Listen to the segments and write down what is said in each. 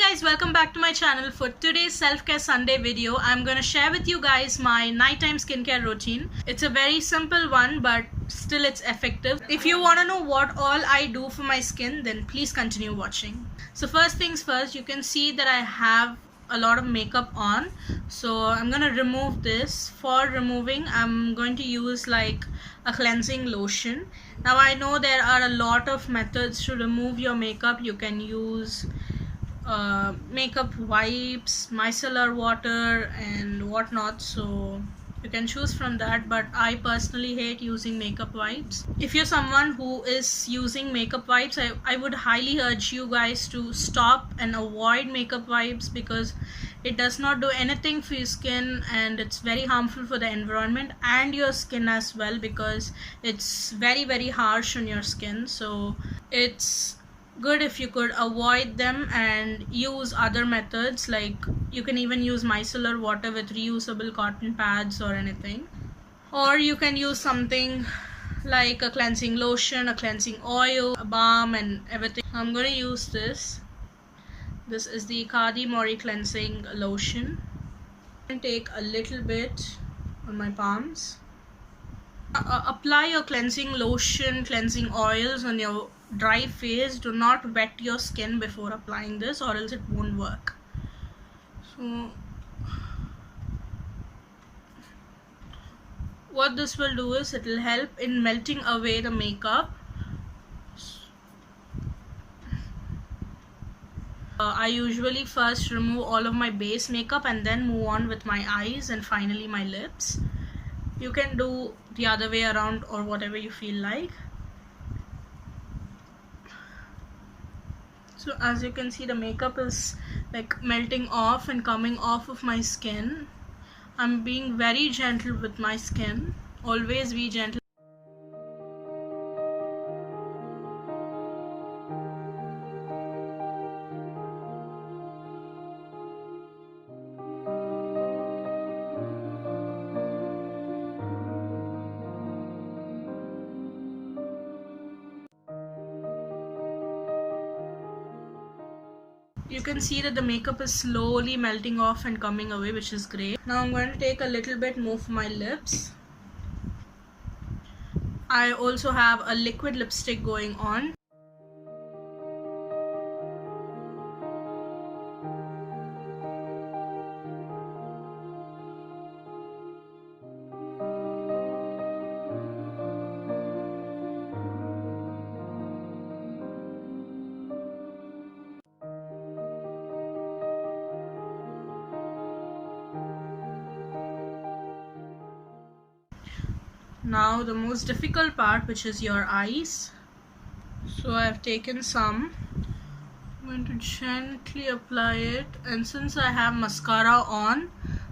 guys, welcome back to my channel. For today's self-care Sunday video, I'm gonna share with you guys my nighttime skincare routine. It's a very simple one, but still it's effective. If you wanna know what all I do for my skin, then please continue watching. So first things first, you can see that I have a lot of makeup on, so I'm gonna remove this. For removing, I'm going to use like a cleansing lotion. Now I know there are a lot of methods to remove your makeup. You can use makeup wipes, micellar water and whatnot, so you can choose from that, but I personally hate using makeup wipes. If you're someone who is using makeup wipes, I would highly urge you guys to stop and avoid makeup wipes, because it does not do anything for your skin and it's very harmful for the environment and your skin as well, because it's very harsh on your skin. So it's good if you could avoid them and use other methods, like you can even use micellar water with reusable cotton pads or anything, or you can use something like a cleansing lotion, a cleansing oil, a balm and everything. I'm going to use this is the Khadi Mori cleansing lotion. And take a little bit on my palms. Apply your cleansing lotion, cleansing oils on your dry face. Do not wet your skin before applying this, or else it won't work. So what this will do is it will help in melting away the makeup. I usually first remove all of my base makeup and then move on with my eyes and finally my lips. You can do the other way around or whatever you feel like. So as you can see, the makeup is like melting off and coming off of my skin. I'm being very gentle with my skin. Always be gentle. You can see that the makeup is slowly melting off and coming away, which is great. Now I'm going to take a little bit more for my lips. I also have a liquid lipstick going on. Now the most difficult part, which is your eyes. So I have taken some. I'm going to gently apply it, and since I have mascara on,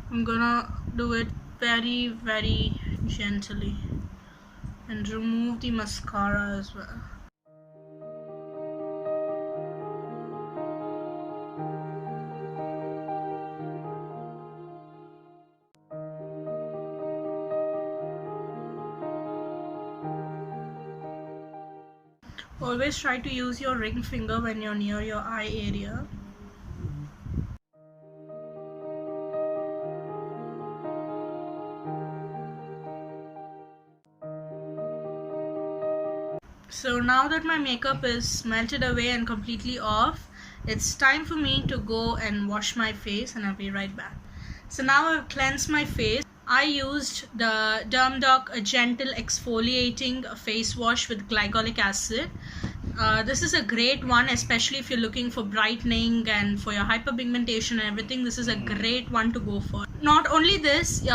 I'm gonna do it very gently and remove the mascara as well. Always try to use your ring finger when you're near your eye area. So now that my makeup is melted away and completely off, it's time for me to go and wash my face, and I'll be right back. So now I've cleansed my face. I used the DermDoc Gentle Exfoliating Face Wash with glycolic acid. This is a great one, especially if you're looking for brightening and for your hyperpigmentation and everything. This is a great one to go for. Not only this,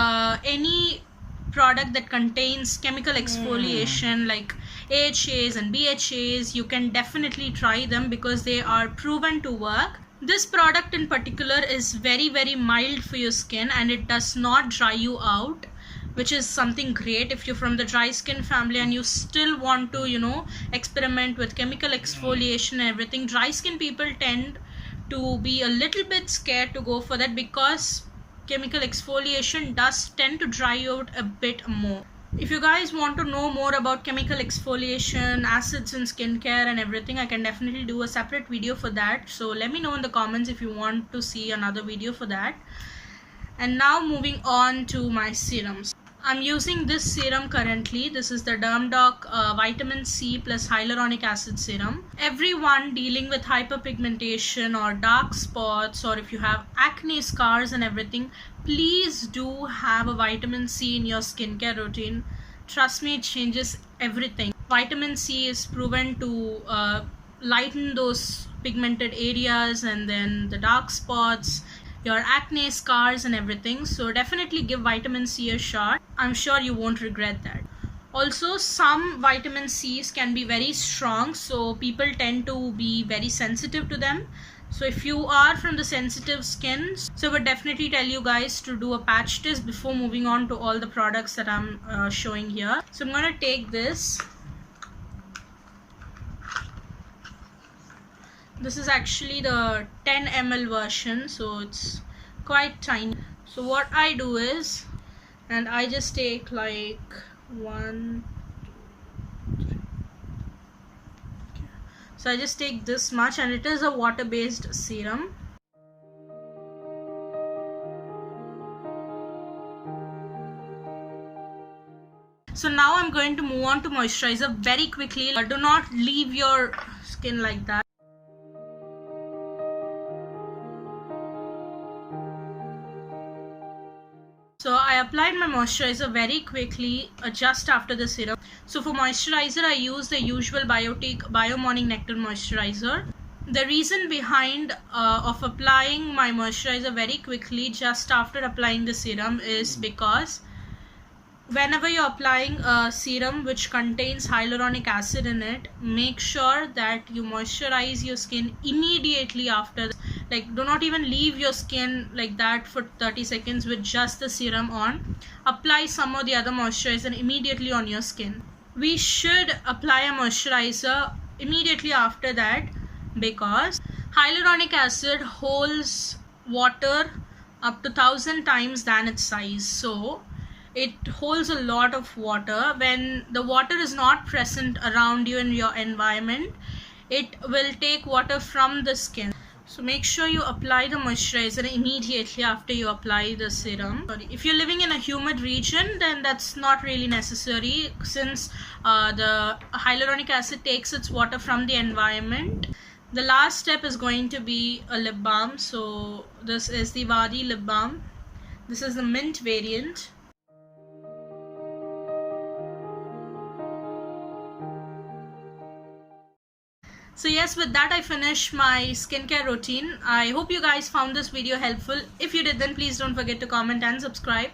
any product that contains chemical exfoliation like AHAs and BHAs, you can definitely try them because they are proven to work. This product in particular is very mild for your skin, and it does not dry you out, which is something great if you're from the dry skin family and you still want to, experiment with chemical exfoliation and everything. Dry skin people tend to be a little bit scared to go for that, because chemical exfoliation does tend to dry you out a bit more. If you guys want to know more about chemical exfoliation, acids in skincare and everything, I can definitely do a separate video for that. So let me know in the comments if you want to see another video for that. And now moving on to my serums. I'm using this serum currently. This is the DermDoc Vitamin C plus Hyaluronic Acid Serum. Everyone dealing with hyperpigmentation or dark spots, or if you have acne scars and everything, please do have a vitamin C in your skincare routine. Trust me, it changes everything. Vitamin C is proven to lighten those pigmented areas and then the dark spots, your acne scars and everything. So definitely give vitamin C a shot. I'm sure you won't regret that. Also, some vitamin C's can be very strong, so people tend to be very sensitive to them. So if you are from the sensitive skin, so I would definitely tell you guys to do a patch test before moving on to all the products that I'm showing here. So I'm going to take this. This is actually the 10 ml version, so it's quite tiny. So what I do is, and I just take like 1, 2, 3. Okay. So I just take this much, and it is a water-based serum. So now I'm going to move on to moisturizer very quickly. Do not leave your skin like that. So I applied my moisturizer very quickly just after the serum. So for moisturizer, I use the usual Biotique Bio Morning Nectar moisturizer. The reason behind of applying my moisturizer very quickly just after applying the serum is because whenever you're applying a serum which contains hyaluronic acid in it, make sure that you moisturize your skin immediately after. Like, do not even leave your skin like that for 30 seconds with just the serum on. Apply some of the other moisturizer immediately on your skin. We should apply a moisturizer immediately after that because hyaluronic acid holds water up to 1000 times than its size. So it holds a lot of water. When the water is not present around you in your environment, it will take water from the skin. So make sure you apply the moisturizer immediately after you apply the serum. If you're living in a humid region, then that's not really necessary since the hyaluronic acid takes its water from the environment. The last step is going to be a lip balm. So this is the Vadi lip balm. This is the mint variant. So yes, with that I finish my skincare routine. I hope you guys found this video helpful. If you did, then please don't forget to comment and subscribe.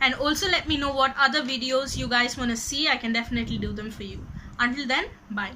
And also let me know what other videos you guys want to see. I can definitely do them for you. Until then, bye.